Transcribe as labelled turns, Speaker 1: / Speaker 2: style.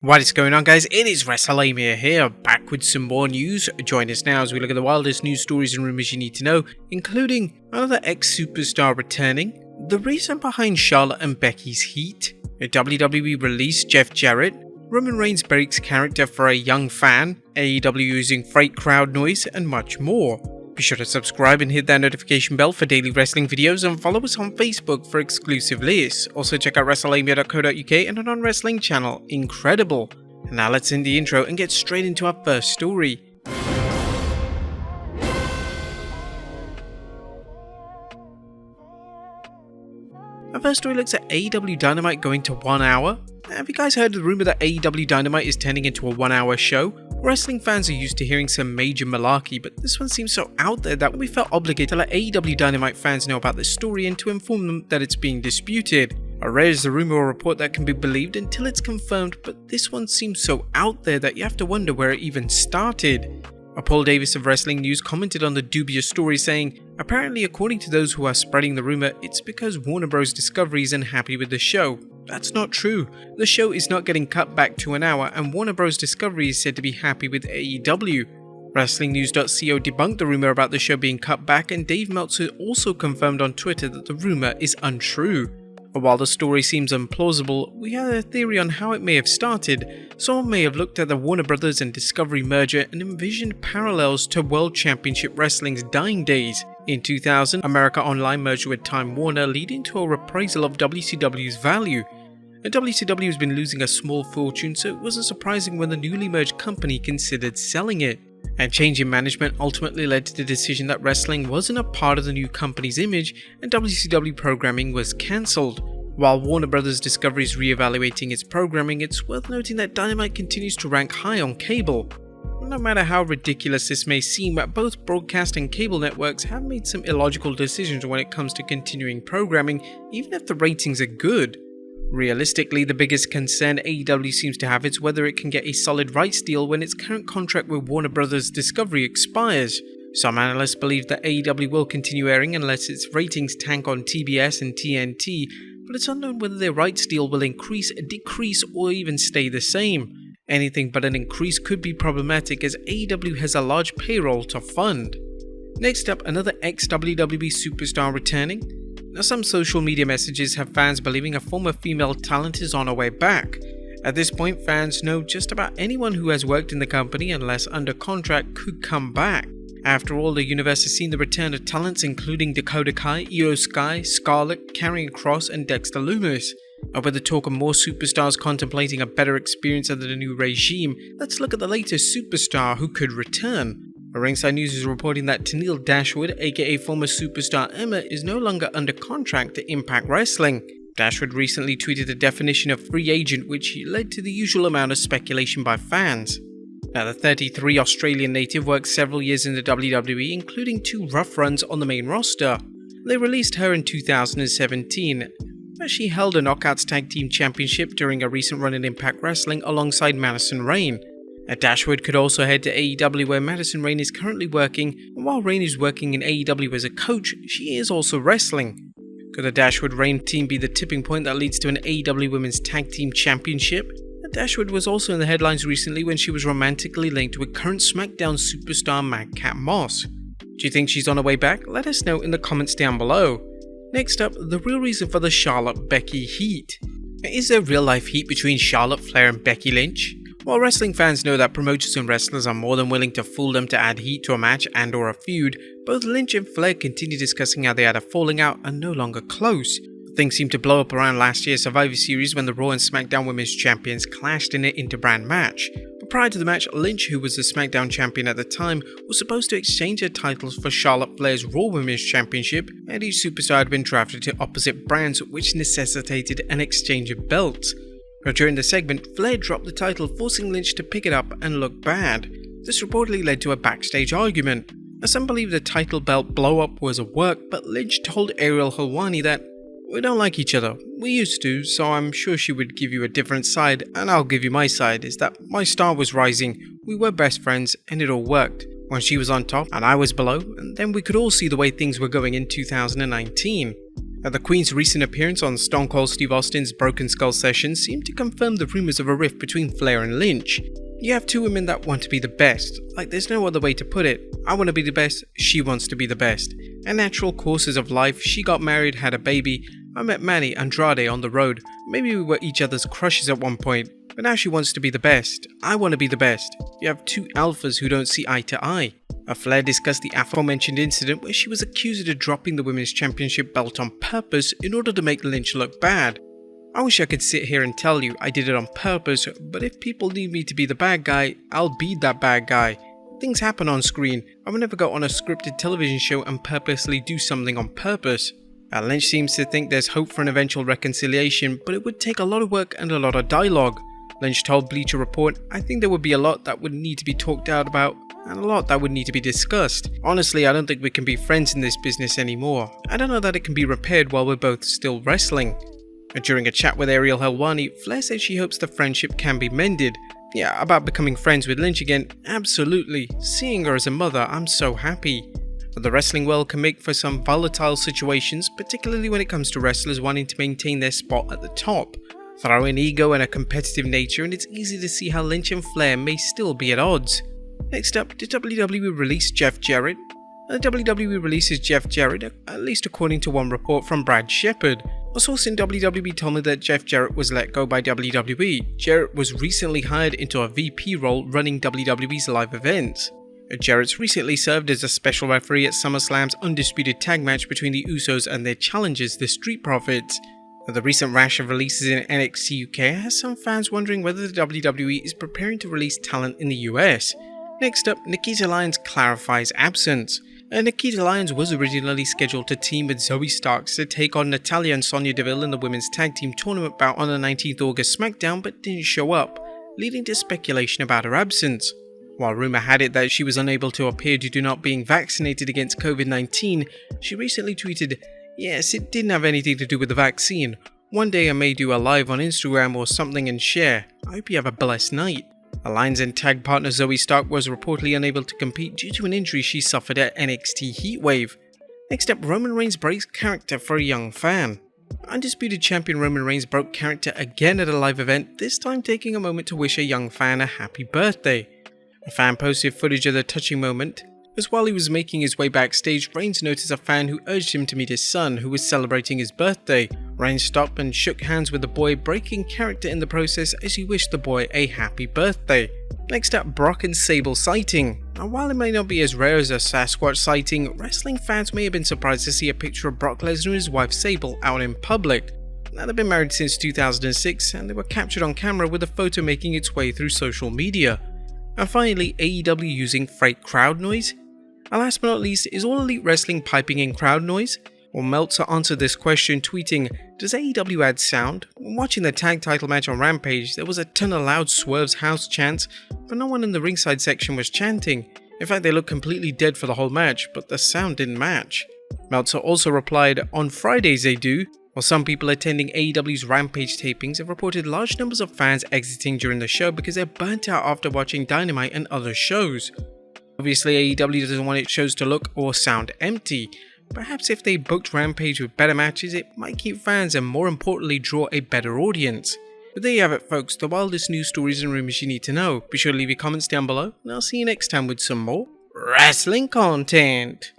Speaker 1: What is going on, guys? It is Wrestlelamia here, back with some more news. Join us now as we look at the wildest news stories and rumors you need to know, including another ex-superstar returning, the reason behind Charlotte and Becky's heat, a WWE release Jeff Jarrett, Roman Reigns breaks character for a young fan, AEW using fake crowd noise, and much more. Be sure to subscribe and hit that notification bell for daily wrestling videos, and follow us on Facebook for exclusive lists. Also check out Wrestlelamia.co.uk and our non-wrestling channel, Incredible. And now let's end the intro and get straight into our first story. Our first story looks at AEW Dynamite going to 1 hour. Have you guys heard the rumor that AEW Dynamite is turning into a 1 hour show? Wrestling fans are used to hearing some major malarkey, but this one seems so out there that we felt obligated to let AEW Dynamite fans know about this story and to inform them that it's being disputed. Rare is the rumor or report that can be believed until it's confirmed, but this one seems so out there that you have to wonder where it even started. Paul Davis of Wrestling News commented on the dubious story, saying, "Apparently, according to those who are spreading the rumor, it's because Warner Bros. Discovery isn't happy with the show. That's not true. The show is not getting cut back to an hour, and Warner Bros. Discovery is said to be happy with AEW. WrestlingNews.co debunked the rumor about the show being cut back, and Dave Meltzer also confirmed on Twitter that the rumor is untrue. But while the story seems implausible, we have a theory on how it may have started. Someone may have looked at the Warner Bros. And Discovery merger and envisioned parallels to World Championship Wrestling's dying days. In 2000, America Online merged with Time Warner, leading to a reprisal of WCW's value. And WCW has been losing a small fortune, so it wasn't surprising when the newly merged company considered selling it. And change in management ultimately led to the decision that wrestling wasn't a part of the new company's image, and WCW programming was cancelled. While Warner Bros. Discovery is re-evaluating its programming, it's worth noting that Dynamite continues to rank high on cable. No matter how ridiculous this may seem, both broadcast and cable networks have made some illogical decisions when it comes to continuing programming, even if the ratings are good. Realistically, the biggest concern AEW seems to have is whether it can get a solid rights deal when its current contract with Warner Bros. Discovery expires. Some analysts believe that AEW will continue airing unless its ratings tank on TBS and TNT, but it's unknown whether their rights deal will increase, decrease, or even stay the same. Anything but an increase could be problematic, as AEW has a large payroll to fund. Next up, another ex-WWE superstar returning. Now, some social media messages have fans believing a former female talent is on her way back. At this point, fans know just about anyone who has worked in the company unless under contract could come back. After all, the universe has seen the return of talents including Dakota Kai, Io Sky, Scarlett, Karrion Kross, and Dexter Lumis. And with the talk of more superstars contemplating a better experience under the new regime, let's look at the latest superstar who could return. Ringside News is reporting that Tennille Dashwood, aka former superstar Emma, is no longer under contract to Impact Wrestling. Dashwood recently tweeted a definition of free agent, which led to the usual amount of speculation by fans. Now, the 33 Australian native worked several years in the WWE, including 2 rough runs on the main roster. They released her in 2017, where she held a Knockouts Tag Team Championship during a recent run in Impact Wrestling alongside Madison Rayne. Dashwood could also head to AEW, where Madison Rayne is currently working, and while Rayne is working in AEW as a coach, she is also wrestling. Could the Dashwood-Rayne team be the tipping point that leads to an AEW Women's Tag Team Championship? Dashwood was also in the headlines recently when she was romantically linked with current SmackDown superstar Madcap Moss. Do you think she's on her way back? Let us know in the comments down below. Next up, the real reason for the Charlotte-Becky heat. Is there real-life heat between Charlotte Flair and Becky Lynch? While wrestling fans know that promoters and wrestlers are more than willing to fool them to add heat to a match and or a feud, both Lynch and Flair continue discussing how they had a falling out and no longer close. Things seemed to blow up around last year's Survivor Series when the Raw and SmackDown Women's Champions clashed in an interbrand match. But prior to the match, Lynch, who was the SmackDown Champion at the time, was supposed to exchange her titles for Charlotte Flair's Raw Women's Championship, and each superstar had been drafted to opposite brands, which necessitated an exchange of belts. But during the segment, Flair dropped the title, forcing Lynch to pick it up and look bad. This reportedly led to a backstage argument. Now, some believe the title belt blow-up was a work, but Lynch told Ariel Helwani that, "We don't like each other. We used to, so I'm sure she would give you a different side, and I'll give you my side, is that my star was rising, we were best friends, and it all worked. When she was on top, and I was below, and then we could all see the way things were going in 2019. The Queen's recent appearance on Stone Cold Steve Austin's Broken Skull session seemed to confirm the rumors of a rift between Flair and Lynch. You have two women that want to be the best, like there's no other way to put it. I want to be the best, she wants to be the best. And natural courses of life, she got married, had a baby, I met Manny Andrade on the road, maybe we were each other's crushes at one point, but now she wants to be the best, I want to be the best. You have two alphas who don't see eye to eye. Flair discussed the aforementioned incident where she was accused of dropping the Women's Championship belt on purpose in order to make Lynch look bad. I wish I could sit here and tell you I did it on purpose, but if people need me to be the bad guy, I'll be that bad guy. Things happen on screen. I would never go on a scripted television show and purposely do something on purpose. Lynch seems to think there's hope for an eventual reconciliation, but it would take a lot of work and a lot of dialogue. Lynch told Bleacher Report, I think there would be a lot that would need to be talked out about, and a lot that would need to be discussed. Honestly, I don't think we can be friends in this business anymore. I don't know that it can be repaired while we're both still wrestling. During a chat with Ariel Helwani, Flair said she hopes the friendship can be mended. Yeah, about becoming friends with Lynch again, absolutely. Seeing her as a mother, I'm so happy. But the wrestling world can make for some volatile situations, particularly when it comes to wrestlers wanting to maintain their spot at the top. Throw in ego and a competitive nature and it's easy to see how Lynch and Flair may still be at odds. Next up, did WWE release Jeff Jarrett? The WWE releases Jeff Jarrett, at least according to one report from Brad Shepard. A source in WWE told me that Jeff Jarrett was let go by WWE. Jarrett was recently hired into a VP role running WWE's live events. Jarrett's recently served as a special referee at SummerSlam's undisputed tag match between the Usos and their challengers, the Street Profits. The recent rash of releases in NXT UK has some fans wondering whether the WWE is preparing to release talent in the US. Next up, Nikkita Lyons clarifies absence. Nikkita Lyons was originally scheduled to team with Zoe Starks to take on Natalya and Sonya Deville in the women's tag team tournament bout on the 19th August SmackDown, but didn't show up, leading to speculation about her absence. While rumour had it that she was unable to appear due to not being vaccinated against COVID-19, she recently tweeted, "Yes, it didn't have anything to do with the vaccine. One day I may do a live on Instagram or something and share. I hope you have a blessed night." Lyons and tag partner Zoe Stark was reportedly unable to compete due to an injury she suffered at NXT Heatwave. Next up, Roman Reigns breaks character for a young fan. Undisputed champion Roman Reigns broke character again at a live event, this time taking a moment to wish a young fan a happy birthday. A fan posted footage of the touching moment, as while he was making his way backstage, Reigns noticed a fan who urged him to meet his son, who was celebrating his birthday. Reigns stopped and shook hands with the boy, breaking character in the process as he wished the boy a happy birthday. Next up, Brock and Sable sighting. Now, while it may not be as rare as a Sasquatch sighting, wrestling fans may have been surprised to see a picture of Brock Lesnar and his wife Sable out in public. Now, they've been married since 2006 and they were captured on camera with a photo making its way through social media. And finally, AEW using fake crowd noise. And last but not least, is All Elite Wrestling piping in crowd noise? Well, Meltzer answered this question tweeting, "Does AEW add sound? When watching the tag title match on Rampage, there was a ton of loud Swerve's house chants, but no one in the ringside section was chanting. In fact, they looked completely dead for the whole match, but the sound didn't match." Meltzer also replied, "On Fridays they do. While some people attending AEW's Rampage tapings have reported large numbers of fans exiting during the show because they're burnt out after watching Dynamite and other shows. Obviously, AEW doesn't want its shows to look or sound empty. Perhaps if they booked Rampage with better matches, it might keep fans and more importantly draw a better audience." But there you have it, folks, the wildest news stories and rumors you need to know. Be sure to leave your comments down below, and I'll see you next time with some more wrestling content.